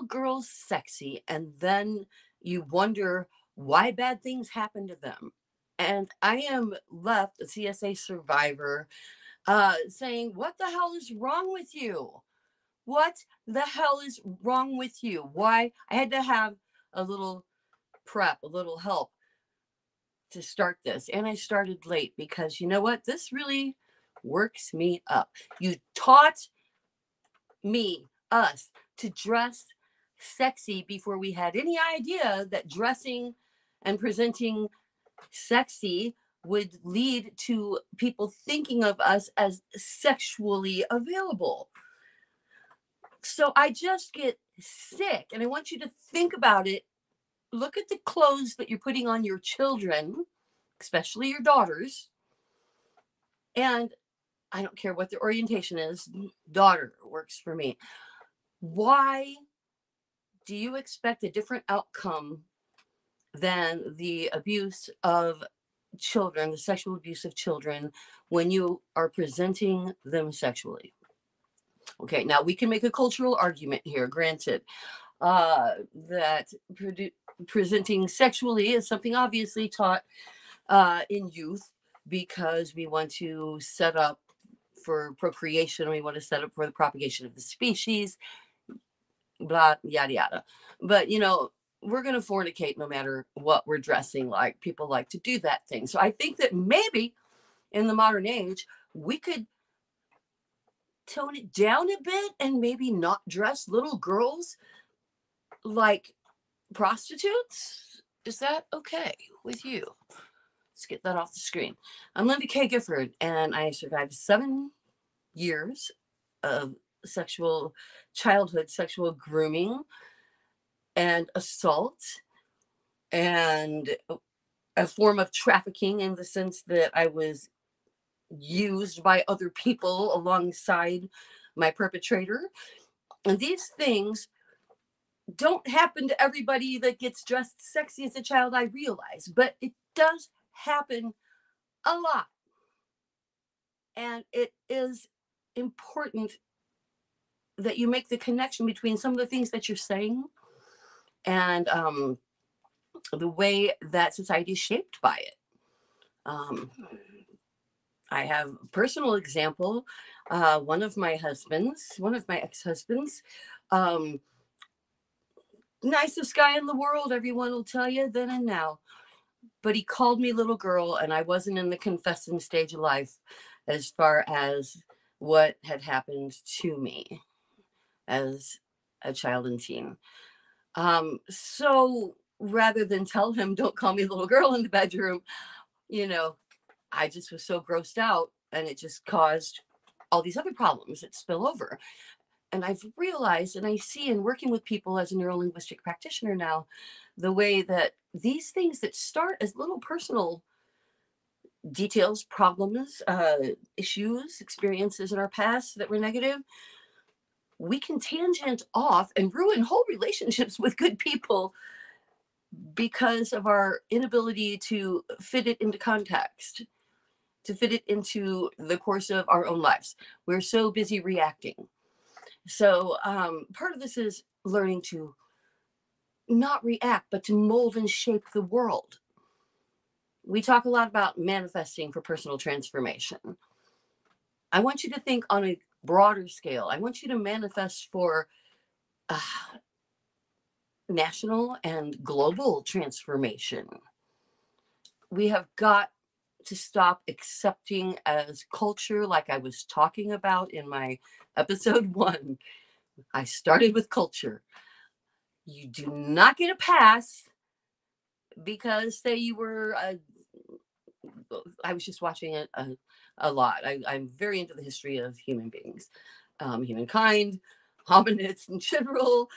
little girls sexy, and then you wonder why bad things happen to them. And I am left, a CSA survivor, saying, what the hell is wrong with you? What the hell is wrong with you? Why? I had to have a little prep, a little help to start this. And I started late because you know what? This really works me up. You taught me, us, to dress sexy before we had any idea that dressing and presenting sexy would lead to people thinking of us as sexually available. So I just get sick, and I want you to think about it. Look at the clothes that you're putting on your children, especially your daughters. And I don't care what their orientation is, daughter works for me. Why do you expect a different outcome than the abuse of children, the sexual abuse of children, when you are presenting them sexually? Okay, now we can make a cultural argument here, granted, that presenting sexually is something obviously taught in youth because we want to set up for procreation, we want to set up for the propagation of the species, blah, yada, yada. But, you know, we're going to fornicate no matter what we're dressing like. People like to do that thing. So I think that maybe in the modern age, we could tone it down a bit and maybe not dress little girls like prostitutes. Is that okay with you? Let's get that off the screen. I'm Linda K. Gifford, and I survived 7 years of childhood sexual grooming and assault, and a form of trafficking in the sense that I was used by other people alongside my perpetrator. And these things don't happen to everybody that gets dressed sexy as a child, I realize, but it does happen a lot. And it is important that you make the connection between some of the things that you're saying and the way that society is shaped by it. I have a personal example. One of my ex-husbands, nicest guy in the world, everyone will tell you then and now. But he called me little girl, and I wasn't in the confessing stage of life as far as what had happened to me as a child and teen. So rather than tell him, don't call me little girl in the bedroom, you know, I just was so grossed out, and it just caused all these other problems that spill over. And I've realized, and I see in working with people as a neurolinguistic practitioner now, the way that these things that start as little personal details, problems, issues, experiences in our past that were negative, we can tangent off and ruin whole relationships with good people because of our inability to fit it into context, to fit it into the course of our own lives. We're so busy reacting. So part of this is learning to not react, but to mold and shape the world. We talk a lot about manifesting for personal transformation. I want you to think on a broader scale. I want you to manifest for national and global transformation. We have got to stop accepting as culture, like I was talking about in my episode 1. I started with culture. You do not get a pass because, say, you were I was just watching it a lot. I'm very into the history of human beings, humankind, hominids in general,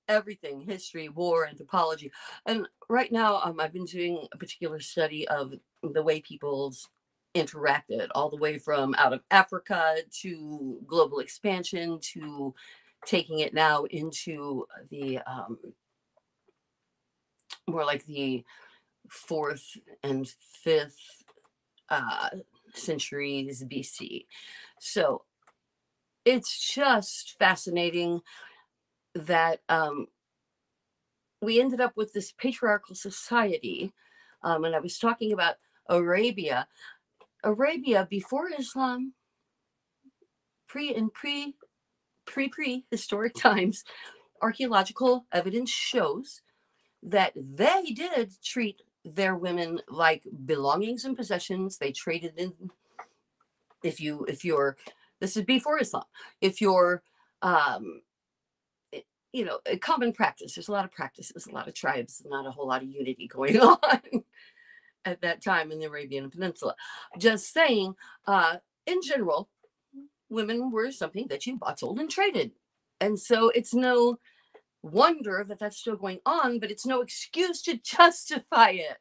everything, history, war, anthropology. And right now, I've been doing a particular study of the way people's interacted, all the way from out of Africa to global expansion to taking it now into the more like the 4th and 5th centuries BC. So it's just fascinating that we ended up with this patriarchal society. And I was talking about Arabia. Arabia before Islam, prehistoric times, archaeological evidence shows that they did treat their women like belongings and possessions. They traded in, if you're, this is before Islam, if you're, a common practice. There's a lot of practices, a lot of tribes, not a whole lot of unity going on at that time in the Arabian Peninsula. Just saying, in general, women were something that you bought, sold, and traded. And so it's no wonder that that's still going on, but it's no excuse to justify it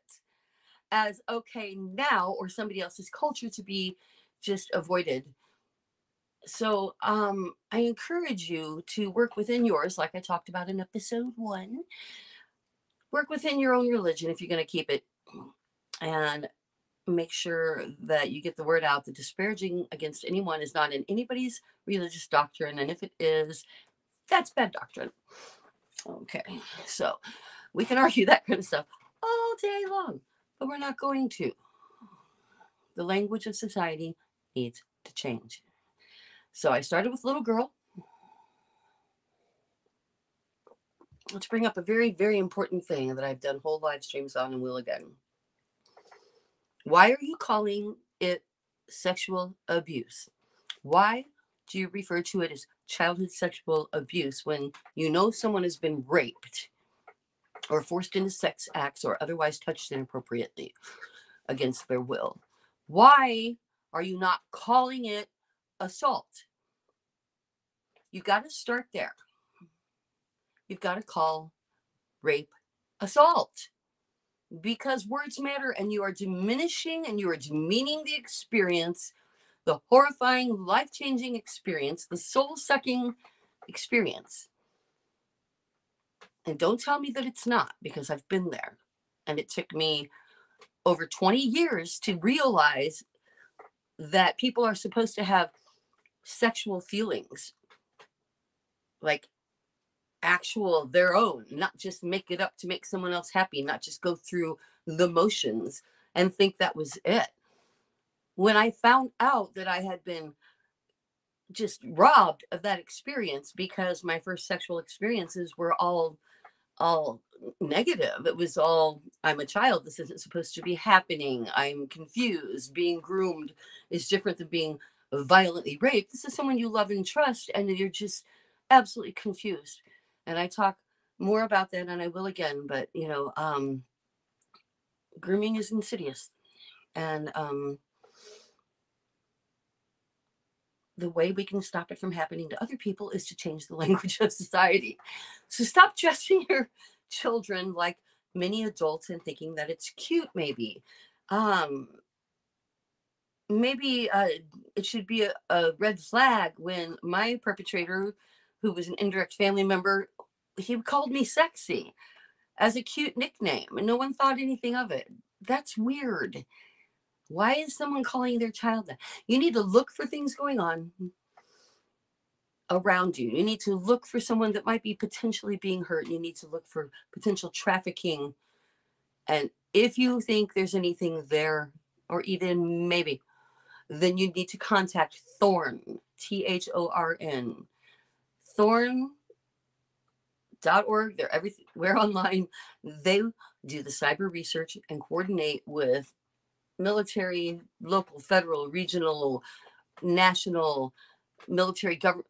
as okay now, or somebody else's culture to be just avoided. So I encourage you to work within yours, like I talked about in episode 1. Work within your own religion if you're going to keep it, and make sure that you get the word out that disparaging against anyone is not in anybody's religious doctrine, and if it is, that's bad doctrine. Okay, so we can argue that kind of stuff all day long, but we're not going to. The language of society needs to change. So I started with little girl. Let's bring up a very, very important thing that I've done whole live streams on and will again. Why are you calling it sexual abuse? Why do you refer to it as childhood sexual abuse when you know someone has been raped or forced into sex acts or otherwise touched inappropriately against their will? Why are you not calling it assault? You got to start there. You've got to call rape assault, because words matter, and you are diminishing and you are demeaning the experience, the horrifying, life-changing experience, the soul-sucking experience. And don't tell me that it's not, because I've been there. And it took me over 20 years to realize that people are supposed to have sexual feelings, like actual, their own, not just make it up to make someone else happy, not just go through the motions and think that was it. When I found out that I had been just robbed of that experience because my first sexual experiences were all negative. It was all, I'm a child, this isn't supposed to be happening, I'm confused, being groomed is different than being violently raped. This is someone you love and trust, and you're just absolutely confused. And I talk more about that, and I will again, but grooming is insidious, and the way we can stop it from happening to other people is to change the language of society. So stop dressing your children like many adults and thinking that it's cute. Maybe it should be a red flag when my perpetrator, who was an indirect family member, he called me sexy as a cute nickname, and no one thought anything of it. That's weird. Why is someone calling their child that? You need to look for things going on around you. You need to look for someone that might be potentially being hurt. You need to look for potential trafficking. And if you think there's anything there, or even maybe, then you need to contact Thorn, Thorn, Thorn.org. They're everywhere online. They do the cyber research and coordinate with military, local, federal, regional, national, military, government,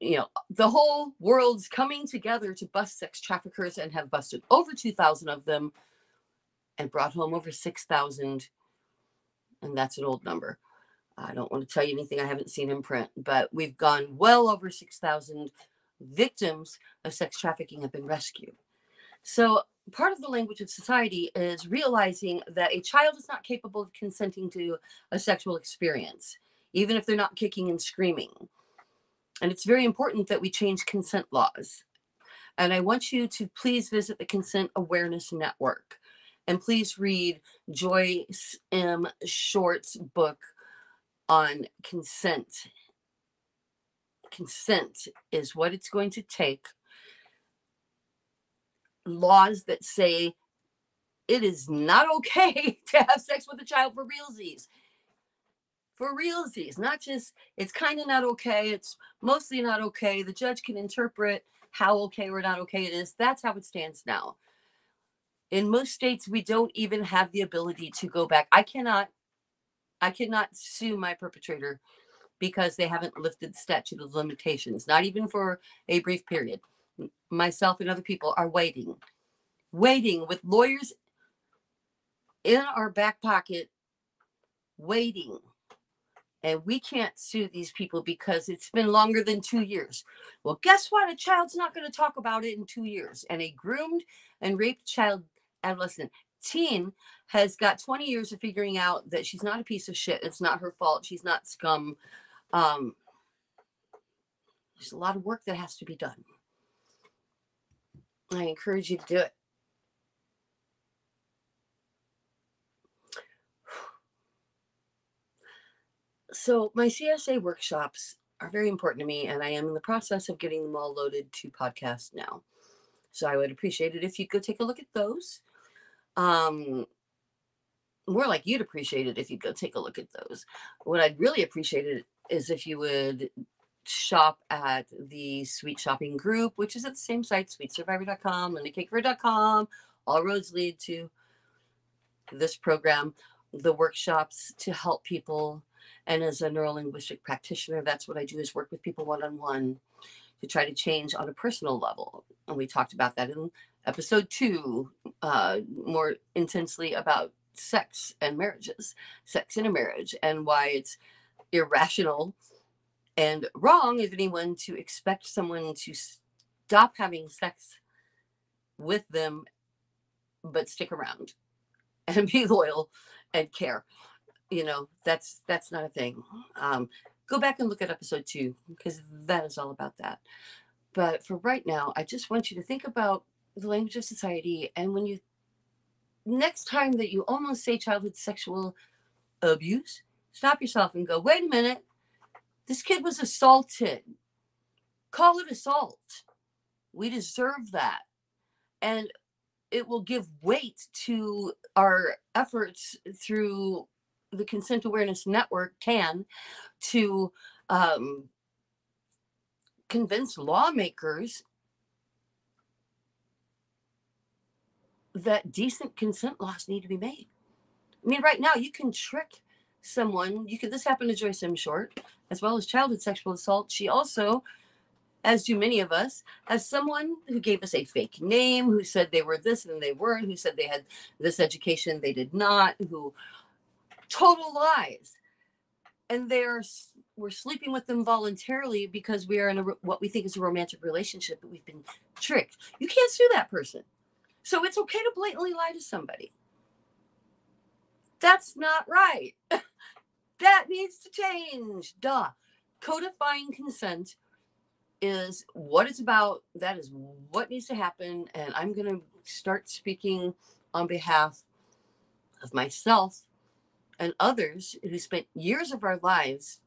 the whole world's coming together to bust sex traffickers, and have busted over 2,000 of them and brought home over 6,000. And that's an old number. I don't want to tell you anything I haven't seen in print, but we've gone well over 6,000 victims of sex trafficking have been rescued. So part of the language of society is realizing that a child is not capable of consenting to a sexual experience, even if they're not kicking and screaming. And it's very important that we change consent laws. And I want you to please visit the Consent Awareness Network. And please read Joyce M. Short's book on consent. Consent is what it's going to take laws that say it is not okay to have sex with a child for realsies. For realsies, not just, it's kind of not okay. It's mostly not okay. The judge can interpret how okay or not okay it is. That's how it stands now. In most states, we don't even have the ability to go back. I cannot sue my perpetrator because they haven't lifted the statute of limitations, not even for a brief period. Myself and other people are waiting with lawyers in our back pocket, waiting. And we can't sue these people because it's been longer than 2 years. Well, guess what? A child's not going to talk about it in 2 years. And a groomed and raped child, adolescent, teen has got 20 years of figuring out that she's not a piece of shit. It's not her fault. She's not scum. There's a lot of work that has to be done. I encourage you to do it. So my CSA workshops are very important to me, and I am in the process of getting them all loaded to podcast now. So I would appreciate it if you'd go take a look at those. More like you'd appreciate it if you'd go take a look at those. What I'd really appreciate it is if you would shop at the Sweet Shopping group, which is at the same site, sweetsurvivor.com and thecakefer.com. All roads lead to this program, the workshops to help people. And as a neurolinguistic practitioner, that's what I do, is work with people one-on-one to try to change on a personal level. And we talked about that in episode 2, more intensely about sex and marriages, sex in a marriage, and why it's irrational and wrong of anyone to expect someone to stop having sex with them, but stick around and be loyal and care. That's not a thing. Go back and look at episode 2, because that is all about that. But for right now, I just want you to think about the language of society. And when you, next time that you almost say childhood sexual abuse, stop yourself and go, wait a minute, this kid was assaulted. Call it assault. We deserve that. And it will give weight to our efforts through the Consent Awareness Network to convince lawmakers that decent consent laws need to be made. I mean, right now you can trick someone. This happened to Joyce M. Short, as well as childhood sexual assault. She also, as do many of us, has someone who gave us a fake name, who said they were this and they weren't, who said they had this education, they did not, who total lies. And we're sleeping with them voluntarily because we are in what we think is a romantic relationship, but we've been tricked. You can't sue that person. So it's okay to blatantly lie to somebody. That's not right. That needs to change. Duh. Codifying consent is what it's about. That is what needs to happen. And I'm going to start speaking on behalf of myself and others who spent years of our lives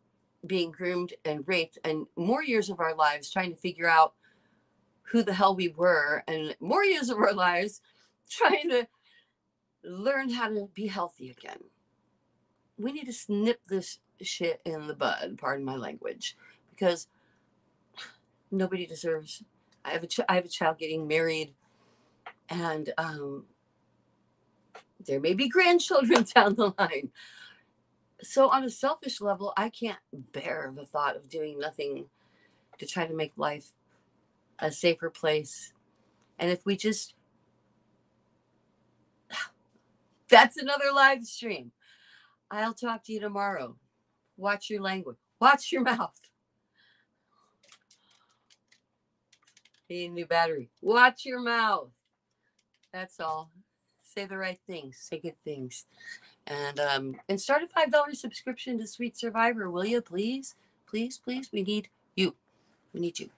being groomed and raped, and more years of our lives trying to figure out who the hell we were, and more years of our lives trying to learn how to be healthy again. We need to snip this shit in the bud, pardon my language, because nobody deserves. I have a child getting married, and there may be grandchildren down the line. So on a selfish level, I can't bear the thought of doing nothing to try to make life a safer place. And if we just, that's another live stream. I'll talk to you tomorrow. Watch your language. Watch your mouth. Need a new battery. Watch your mouth. That's all. Say the right things. Say good things. And start a $5 subscription to Sweet Survivor, will you? Please, please, please. We need you. We need you.